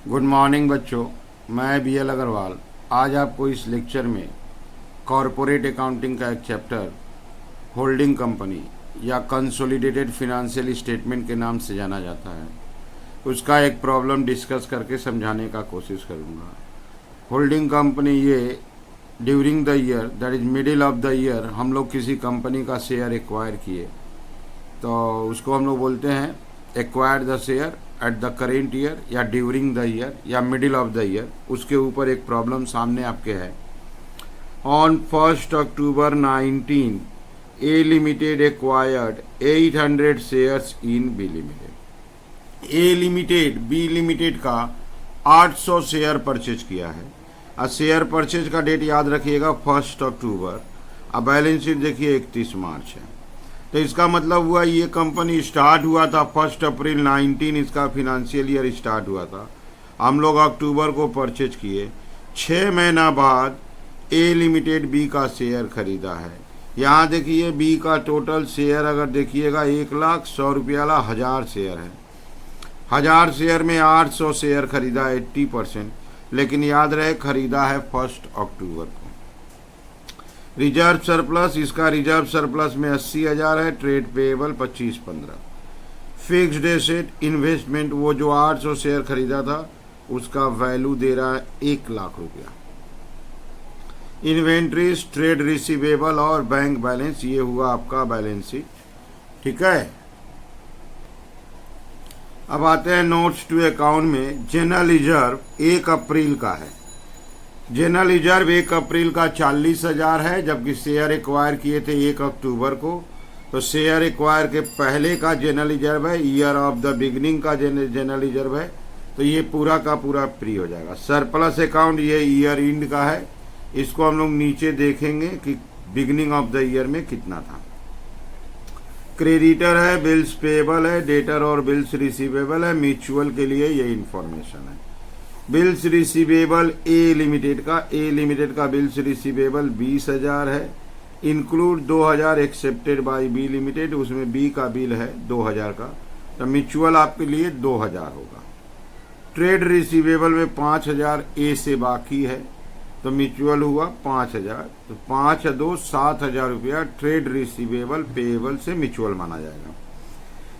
Good morning बच्चों, मैं B L Agarwal आज आपको इस लेक्चर में कॉरपोरेट अकाउंटिंग का एक चैप्टर होल्डिंग कंपनी या कंसोलिडेटेड फिनेंशियल स्टेटमेंट के नाम से जाना जाता है, उसका एक प्रॉब्लम डिस्कस करके समझाने का कोशिश करूँगा। होल्डिंग कंपनी ये during the year that is middle of the year हम लोग किसी कंपनी का शेयर एक्वायर किए तो उसको हम लोग बोलते हैं acquire the share at the current year या ड्यूरिंग द ईयर या मिडिल ऑफ द ईयर। उसके ऊपर एक प्रॉब्लम सामने आपके है। On 1 October 19 A limited acquired 800 shares in B limited. A limited B limited का 800 शेयर परचेज किया है। अब शेयर परचेज का डेट याद रखिएगा 1 अक्टूबर। अब बैलेंस शीट देखिए 31 मार्च है, तो इसका मतलब हुआ ये कंपनी स्टार्ट हुआ था 1 अप्रैल 19, इसका फिनेंशियल ईयर स्टार्ट हुआ था। हम लोग अक्टूबर को परचेज किए, 6 महीना बाद ए लिमिटेड बी का शेयर खरीदा है। यहाँ देखिए बी का टोटल शेयर अगर देखिएगा 1,100,000 रुपये वाला 1000 शेयर है। 1000 शेयर में 800 शेयर खरीदा 80%, लेकिन याद रहे खरीदा है 1 अक्टूबर को। रिजर्व सरप्लस, इसका रिजर्व सरप्लस में 80,000 है। Trade payable 25-15। Fixed asset investment वो जो 800 शेयर खरीदा था उसका वैल्यू दे रहा है 1,00,000 रुपया। इन्वेंट्रीज, ट्रेड रिसीवेबल और बैंक बैलेंस, ये हुआ आपका बैलेंस शीट। ठीक है, अब आते हैं नोट्स टू अकाउंट में। जनरल रिजर्व 1 अप्रैल का है। जनरल रिजर्व 1 अप्रैल का 40,000 है, जबकि शेयर एक्वायर किए थे 1 अक्टूबर को। तो शेयर एक्वायर के पहले का जनरल रिजर्व है, ईयर ऑफ द बिगनिंग का जनरल रिजर्व है, तो ये पूरा का पूरा फ्री हो जाएगा। सरप्लस अकाउंट ये ईयर एंड का है, इसको हम लोग नीचे देखेंगे कि बिगनिंग ऑफ द ईयर में कितना था। क्रेडिटर है, बिल्स पेएबल है, डेटर और बिल्स रिसीवेबल है। म्यूचुअल के लिए ये इंफॉर्मेशन है। बिल्स रिसीवेबल ए लिमिटेड का बिल्स रिसीवेबल 20,000 है। Include 2,000 accepted by B limited, उसमें बी का बिल है 2,000 का, तो म्यूचुअल आपके लिए 2,000 होगा। ट्रेड रिसीवेबल में 5,000 ए से बाकी है, तो म्यूचुअल हुआ 5,000, तो 5 2 7,000 रुपया ट्रेड रिसीवेबल पेएबल से म्यूचुअल माना जाएगा।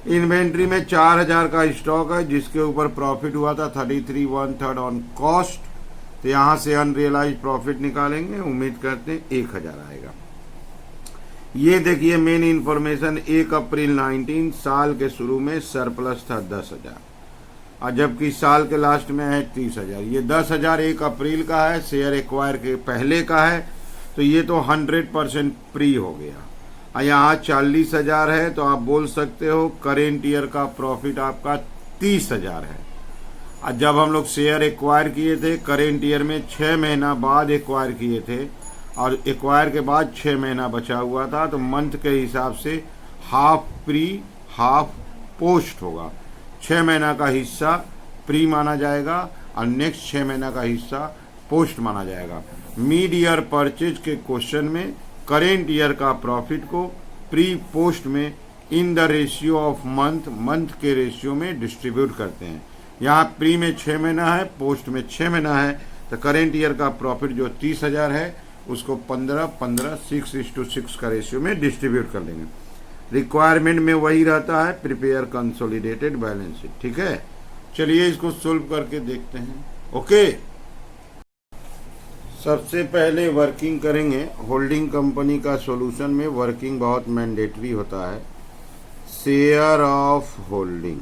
इन्वेंट्री में 4,000 का स्टॉक है, जिसके ऊपर प्रॉफिट हुआ था 33 ऑन कॉस्ट, तो यहाँ से अनरियलाइज प्रॉफिट निकालेंगे। उम्मीद करते हैं 1,000 आएगा। ये देखिए मेन इंफॉर्मेशन, 1 अप्रैल 19 साल के शुरू में सरप्लस था 10,000, और जबकि साल के लास्ट में है 30,000। ये 10,000 1 अप्रैल का है, शेयर एक्वायर के पहले का है, तो ये तो 100% फ्री हो गया। यहाँ 40,000 है, तो आप बोल सकते हो करेंट ईयर का प्रॉफिट आपका 30,000 है। और जब हम लोग शेयर एक्वायर किए थे करेंट ईयर में 6 महीना बाद एक्वायर किए थे, और एक्वायर के बाद 6 महीना बचा हुआ था, तो मंथ के हिसाब से हाफ प्री हाफ पोस्ट होगा। 6 महीना का हिस्सा प्री माना जाएगा और नेक्स्ट 6 महीना का हिस्सा पोस्ट माना जाएगा। मिड ईयर परचेज के क्वेश्चन में करेंट ईयर का प्रॉफिट को प्री पोस्ट में in the ratio of month के रेशियो में डिस्ट्रीब्यूट करते हैं। यहाँ प्री में 6 महीना है, पोस्ट में 6 महीना है, तो करेंट ईयर का प्रॉफिट जो 30,000 है उसको 15-15 6:6 का रेशियो में डिस्ट्रीब्यूट कर देंगे। रिक्वायरमेंट में वही रहता है, प्रिपेयर कंसोलिडेटेड बैलेंस शीट। ठीक है, चलिए इसको सोल्व करके देखते हैं। ओके, सबसे पहले वर्किंग करेंगे। होल्डिंग कंपनी का सॉल्यूशन में वर्किंग बहुत मैंडेटरी होता है। शेयर ऑफ होल्डिंग,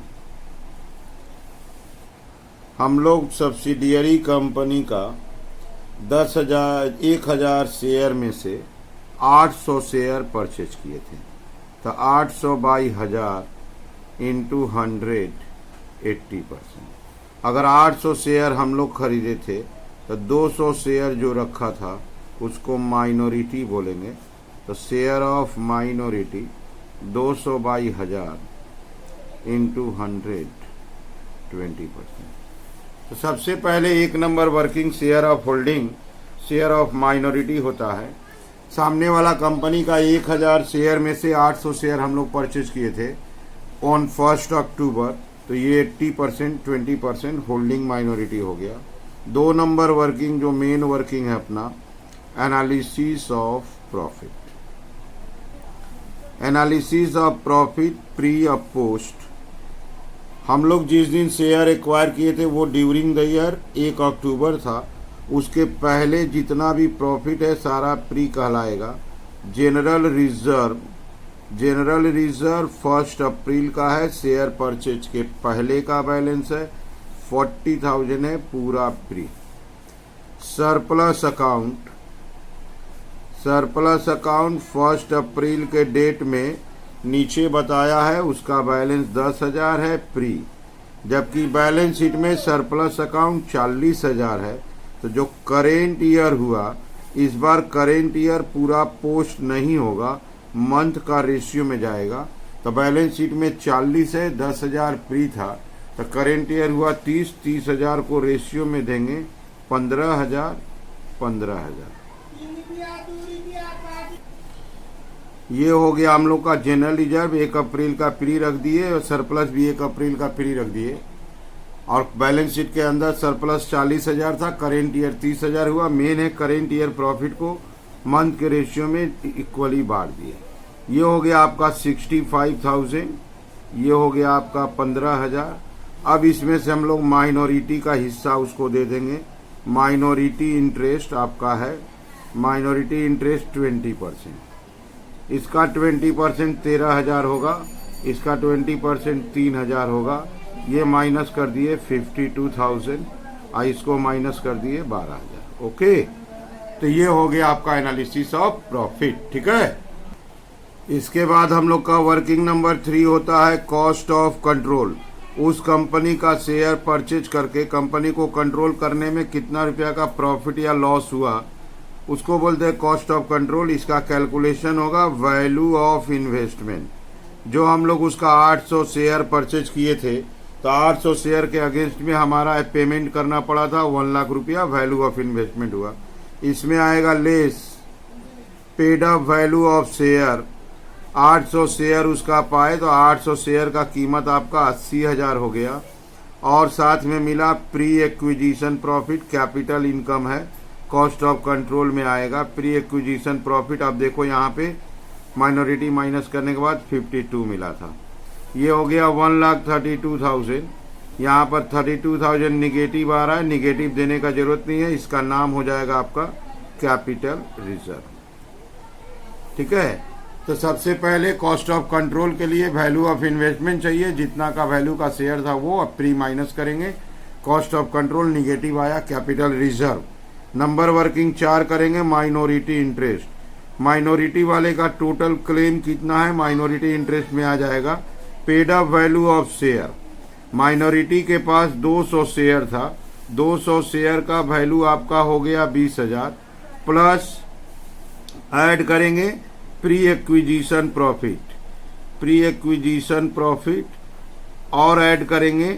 हम लोग सब्सिडियरी कंपनी का 1,000 शेयर में से 800 शेयर परचेज किए थे, तो 800 बाई 1000 इंटू 100 80%। अगर 800 शेयर हम लोग खरीदे थे तो 200 शेयर जो रखा था उसको माइनॉरिटी बोलेंगे, तो share of minority 200 by 1000 into 100 20%। तो सबसे पहले 1 number working share of holding share of minority होता है। सामने वाला कंपनी का 1,000 शेयर में से 800 शेयर हम लोग परचेज किए थे ऑन 1 अक्टूबर, तो ये 80% 20% होल्डिंग माइनॉरिटी हो गया। 2 नंबर वर्किंग जो मेन वर्किंग है अपना, analysis of profit. Analysis of profit pre और पोस्ट। हम लोग जिस दिन शेयर एक्वायर किए थे वो ड्यूरिंग द ईयर 1 अक्टूबर था। उसके पहले जितना भी प्रॉफिट है सारा प्री कहलाएगा। जनरल रिजर्व 1 अप्रैल का है, शेयर परचेज के पहले का बैलेंस है, 40,000 है, पूरा प्री। सरप्लस अकाउंट 1 अप्रैल के डेट में नीचे बताया है, उसका बैलेंस 10,000 है, प्री। जबकि बैलेंस शीट में सरप्लस अकाउंट 40,000 है। तो जो करेंट ईयर हुआ, इस बार करेंट ईयर पूरा पोस्ट नहीं होगा, मंथ का रेशियो में जाएगा। तो बैलेंस शीट में 40 है, 10,000 प्री था, तो करेंट ईयर हुआ 30,000 को रेशियो में देंगे 15,000। ये हो गया हम लोग का जनरल रिजर्व। 1 अप्रैल का प्री रख दिए और सरप्लस भी 1 अप्रैल का प्री रख दिए। और बैलेंस शीट के अंदर सरप्लस 40,000 था, करेंट ईयर 30,000 हुआ। मेन है करेंट ईयर प्रॉफिट को मंथ के रेशियो में इक्वली बांट दिए। ये हो गया आपका 65,000, ये हो गया आपका 15,000। अब इसमें से हम लोग माइनॉरिटी का हिस्सा उसको दे देंगे। माइनॉरिटी इंटरेस्ट आपका है, माइनॉरिटी इंटरेस्ट 20%। इसका 20% 13,000 होगा, इसका 20% 3,000 होगा। ये माइनस कर दिए 52,000 और इसको माइनस कर दिए 12,000। ओके, तो ये हो गया आपका एनालिसिस ऑफ प्रॉफिट। ठीक है, इसके बाद हम लोग का वर्किंग नंबर 3 होता है कॉस्ट ऑफ कंट्रोल। उस कंपनी का शेयर परचेज करके कंपनी को कंट्रोल करने में कितना रुपया का प्रॉफिट या लॉस हुआ, उसको बोलते हैं कॉस्ट ऑफ कंट्रोल। इसका कैलकुलेशन होगा वैल्यू ऑफ इन्वेस्टमेंट। जो हम लोग उसका 800 शेयर परचेज किए थे, तो 800 शेयर के अगेंस्ट में हमारा पेमेंट करना पड़ा था 1 लाख रुपया, वैल्यू ऑफ इन्वेस्टमेंट हुआ। इसमें आएगा less paid up value of share. 800 share उसका पाए तो 800 शेयर का कीमत आपका 80,000 हो गया। और साथ में मिला pre acquisition profit, capital income है, कॉस्ट ऑफ कंट्रोल में आएगा। प्री एक्विजिशन प्रॉफिट आप देखो यहाँ पे माइनॉरिटी माइनस करने के बाद 52 मिला था। ये हो गया 1,32,000। यहाँ पर 32,000 निगेटिव आ रहा है, निगेटिव देने का जरूरत नहीं है, इसका नाम हो जाएगा आपका कैपिटल रिजर्व। ठीक है, तो सबसे पहले कॉस्ट ऑफ कंट्रोल के लिए वैल्यू ऑफ इन्वेस्टमेंट चाहिए। जितना का वैल्यू का शेयर था वो अब प्री माइनस करेंगे। कॉस्ट ऑफ कंट्रोल निगेटिव आया, कैपिटल रिजर्व। नंबर वर्किंग 4 करेंगे, माइनॉरिटी इंटरेस्ट। माइनॉरिटी वाले का टोटल क्लेम कितना है, माइनॉरिटी इंटरेस्ट में आ जाएगा paid up value of share. Minority के पास 200 शेयर था, 200 शेयर का वैल्यू आपका हो गया 20,000, प्लस ऐड करेंगे प्री एक्विजिशन प्रॉफिट और ऐड करेंगे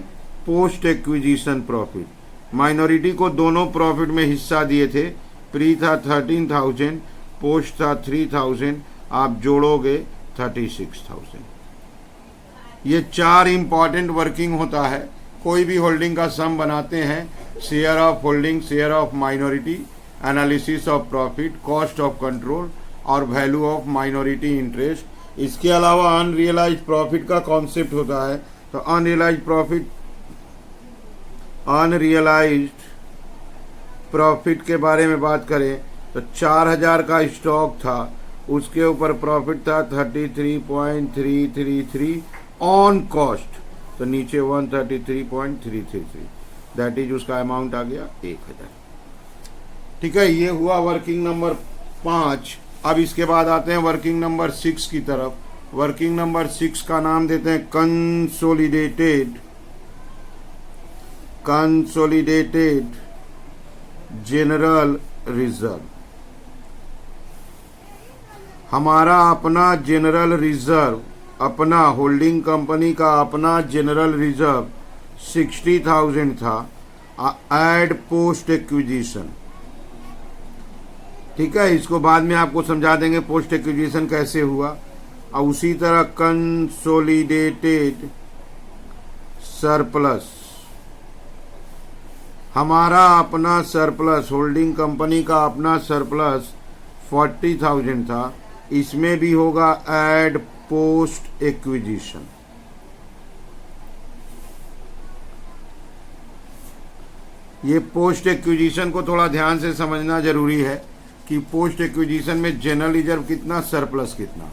पोस्ट एक्विजिशन प्रॉफिट। माइनॉरिटी को दोनों प्रॉफिट में हिस्सा दिए थे, प्री था 13,000, पोस्ट था 3,000, आप जोड़ोगे 36,000। ये 4 इंपॉर्टेंट वर्किंग होता है। कोई भी होल्डिंग का सम बनाते हैं, share of holding, share of minority, analysis of profit, cost of control और वैल्यू ऑफ माइनॉरिटी इंटरेस्ट। इसके अलावा अनरियलाइज प्रॉफिट का कॉन्सेप्ट होता है। तो अनरियलाइज्ड प्रॉफिट के बारे में बात करें तो 4,000 का स्टॉक था, उसके ऊपर प्रॉफिट था 33.333 ऑन कॉस्ट, तो नीचे 133.333, दैट इज उसका अमाउंट आ गया 1,000। ठीक है, ये हुआ वर्किंग नंबर 5। अब इसके बाद आते हैं वर्किंग नंबर 6 की तरफ। वर्किंग नंबर 6 का नाम देते हैं कंसोलिडेटेड जनरल रिजर्व। हमारा अपना जनरल रिजर्व, अपना होल्डिंग कंपनी का अपना जनरल रिजर्व 60,000 था, ऐड पोस्ट एक्विजिशन। ठीक है, इसको बाद में आपको समझा देंगे पोस्ट एक्विजिशन कैसे हुआ। और उसी तरह कंसोलिडेटेड सरप्लस, हमारा अपना सरप्लस, होल्डिंग कंपनी का अपना सरप्लस 40,000 था, इसमें भी होगा ऐड पोस्ट एक्विजिशन। ये पोस्ट एक्विजिशन को थोड़ा ध्यान से समझना जरूरी है कि पोस्ट एक्विजिशन में जनरल रिजर्व कितना, सरप्लस कितना।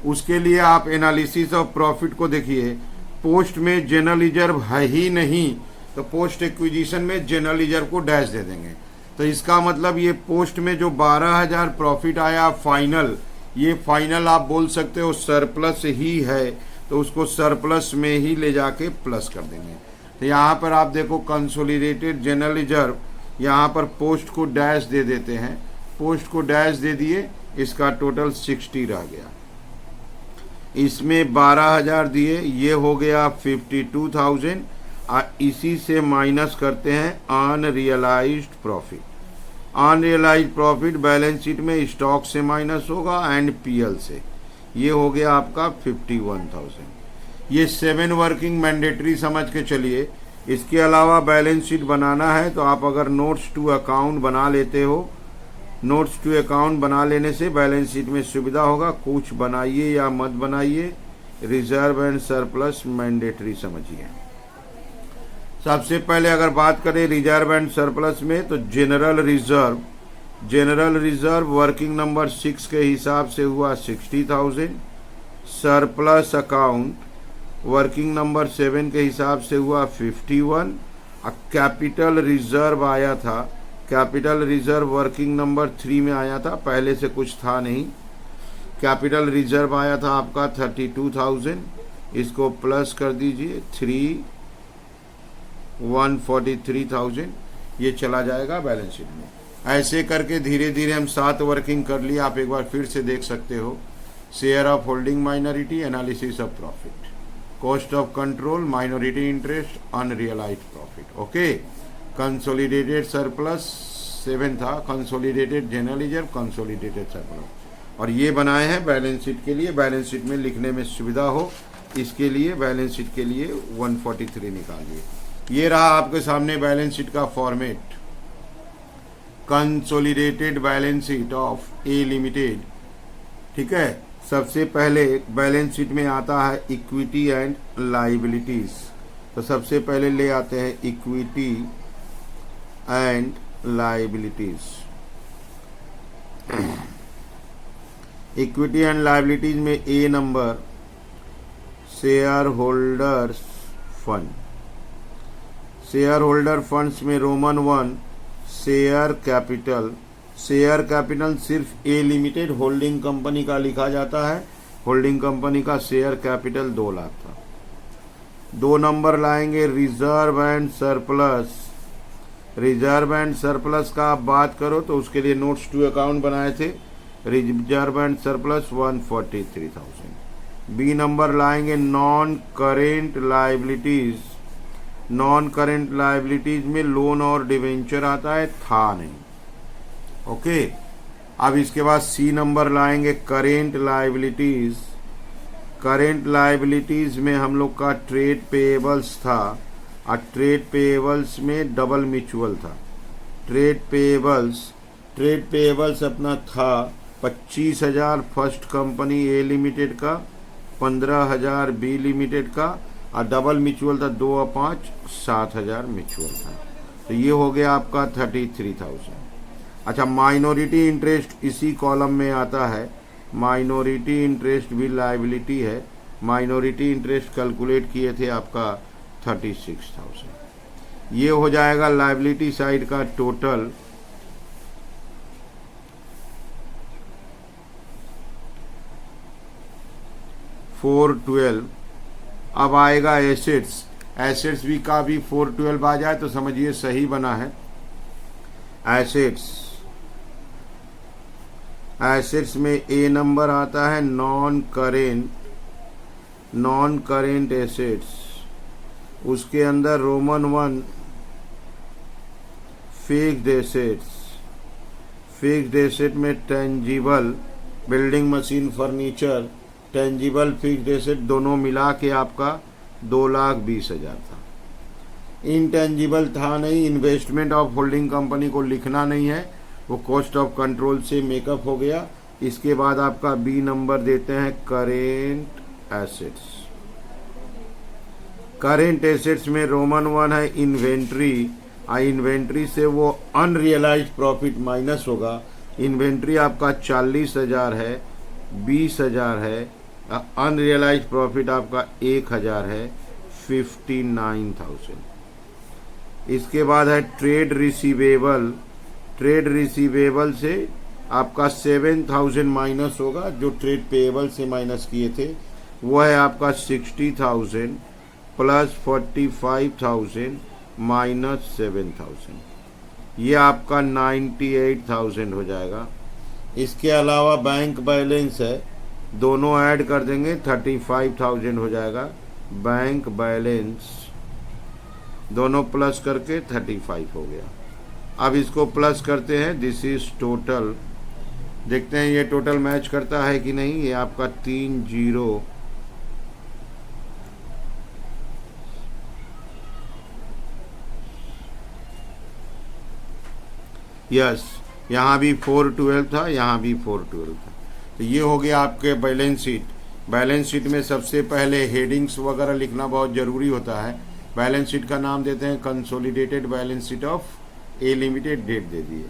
उसके लिए आप एनालिसिस ऑफ प्रॉफिट को देखिए, पोस्ट में जनरल रिजर्व है ही नहीं तो पोस्ट एक्विजिशन में जनरल रिजर्व को डैश दे देंगे। तो इसका मतलब ये पोस्ट में जो 12,000 प्रॉफिट आया फाइनल, ये फाइनल आप बोल सकते हो सरप्लस ही है, तो उसको सरप्लस में ही ले जाके प्लस कर देंगे। तो यहाँ पर आप देखो कंसोलिडेटेड जनरल रिजर्व, यहाँ पर पोस्ट को डैश दे देते हैं, पोस्ट को डैश दे दिए, इसका टोटल 60 रह गया, इसमें 12,000 दिए, ये हो गया 52,000। इसी से माइनस करते हैं unrealised profit. Unrealised profit balance sheet में स्टॉक से माइनस होगा एंड पीएल से, ये हो गया आपका 51,000। ये 7 वर्किंग मैंडेटरी समझ के चलिए। इसके अलावा बैलेंस शीट बनाना है तो आप अगर नोट्स टू अकाउंट बना लेते हो, नोट्स टू अकाउंट बना लेने से बैलेंस शीट में सुविधा होगा। कुछ बनाइए या मत बनाइए, रिजर्व एंड सरप्लस मैंडेटरी समझिए। सबसे पहले अगर बात करें रिजर्व एंड सरप्लस में, तो general reserve, general reserve working number 6 के हिसाब से हुआ 60,000। सरप्लस अकाउंट वर्किंग नंबर 7 के हिसाब से हुआ 51। कैपिटल रिजर्व आया था, कैपिटल रिजर्व वर्किंग नंबर 3 में आया था, पहले से कुछ था नहीं। कैपिटल रिजर्व आया था आपका 32,000, इसको प्लस कर दीजिए 143,000, ये चला जाएगा बैलेंस शीट में। ऐसे करके धीरे धीरे हम 7 वर्किंग कर लिए, आप एक बार फिर से देख सकते हो। Share of holding minority, analysis of profit, cost of control, minority interest, unrealised profit. Okay, consolidated surplus 7 था, consolidated general reserve, consolidated surplus, और ये बनाए हैं बैलेंस शीट के लिए, बैलेंस शीट में लिखने में सुविधा हो इसके लिए। बैलेंस शीट के लिए 143 निकालिए। ये रहा आपके सामने बैलेंस शीट का format, consolidated balance sheet of A limited. ठीक है, सबसे पहले बैलेंस शीट में आता है इक्विटी एंड लाइबिलिटीज, तो सबसे पहले ले आते हैं equity and liabilities. Equity and liabilities में A number share holders fund, share holder funds में roman 1 share capital. Share capital सिर्फ ए लिमिटेड होल्डिंग कंपनी का लिखा जाता है, होल्डिंग कंपनी का शेयर कैपिटल 2 लाख था। 2 नंबर लाएंगे reserve and surplus. Reserve and surplus का आप बात करो तो उसके लिए नोट्स टू अकाउंट बनाए थे, reserve and surplus 143,000। B number लाएंगे non current liabilities. Non current liabilities में लोन और डिवेंचर आता है, था नहीं। ओके, अब इसके बाद सी नंबर लाएंगे करेंट लाइबिलिटीज। करेंट लाइबिलिटीज में हम लोग का ट्रेड पेएबल्स था, और ट्रेड पेएबल्स में डबल म्यूचुअल था। ट्रेड पेएबल्स अपना था 25,000 फर्स्ट कंपनी ए लिमिटेड का, 15,000 बी लिमिटेड का, और डबल म्यूचुअल था 2 और 5, 7,000 म्यूचुअल था। तो ये हो गया आपका 33,000। अच्छा, माइनॉरिटी इंटरेस्ट इसी कॉलम में आता है। माइनॉरिटी इंटरेस्ट भी लायबिलिटी है। माइनॉरिटी इंटरेस्ट कैलकुलेट किए थे आपका 36,000। ये हो जाएगा लायबिलिटी साइड का टोटल 412। अब आएगा एसेट्स। एसेट्स भी का भी 412 आ जाए तो समझिए सही बना है। एसेट्स में ए नंबर आता है नॉन करेंट एसेट्स। उसके अंदर roman 1 fixed assets. Fixed asset में tangible, building machine, furniture, tangible, fixed asset दोनों मिला के आपका 2,20,000 था। इंटेंजिबल था नहीं, इन्वेस्टमेंट ऑफ होल्डिंग कंपनी को लिखना नहीं है, वो कॉस्ट ऑफ कंट्रोल से मेकअप हो गया। इसके बाद आपका बी नंबर देते हैं करेंट एसेट्स। करेंट एसेट्स में रोमन 1 है इन्वेंट्री। इन्वेंट्री से वो अनरियलाइज्ड प्रॉफिट माइनस होगा। इन्वेंट्री आपका 40,000 है, 20,000 है, अनरियलाइज्ड प्रॉफिट आपका 1,000 है, 59,000। इसके बाद है ट्रेड रिसीवेबल। ट्रेड रिसीवेबल से आपका 7,000 माइनस होगा, जो ट्रेड पेएबल से माइनस किए थे वो है आपका 60,000 प्लस 45,000 माइनस 7,000, ये आपका 98,000 हो जाएगा। इसके अलावा बैंक बैलेंस है, दोनों ऐड कर देंगे 35,000 हो जाएगा। बैंक बैलेंस दोनों प्लस करके 35 हो गया। अब इसको प्लस करते हैं, दिस इज टोटल। देखते हैं ये टोटल मैच करता है कि नहीं। ये आपका 3 0 यस, यहाँ भी 412 था, यहाँ भी 412 था। तो ये हो गया आपके बैलेंस शीट। बैलेंस शीट में सबसे पहले हेडिंग्स वगैरह लिखना बहुत ज़रूरी होता है। बैलेंस शीट का नाम देते हैं consolidated balance sheet of A limited, date दे दिए।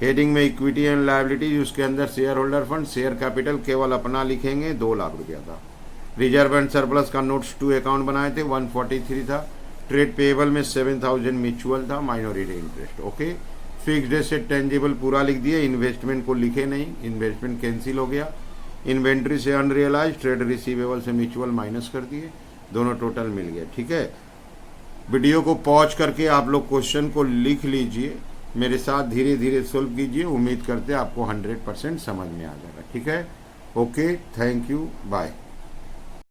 हेडिंग में इक्विटी एंड लायबिलिटीज, उसके अंदर share holder fund, share capital केवल अपना लिखेंगे 2 लाख रुपया था। रिजर्व एंड सरप्लस का नोट्स 2 अकाउंट बनाए थे, 143 था। ट्रेड पेएबल में 7,000 म्यूचुअल था, minority interest. Okay, fixed asset tangible पूरा लिख दिए, इन्वेस्टमेंट को लिखे नहीं, इन्वेस्टमेंट कैंसिल हो गया। इन्वेंट्री से अनरियलाइज, ट्रेड रिसीवेबल से म्यूचुअल माइनस कर दिए, दोनों टोटल मिल गया। ठीक है, वीडियो को पॉज करके आप लोग क्वेश्चन को लिख लीजिए, मेरे साथ धीरे धीरे सॉल्व कीजिए। उम्मीद करते हैं आपको 100% समझ में आ जाएगा। ठीक है, ओके, थैंक यू, बाय।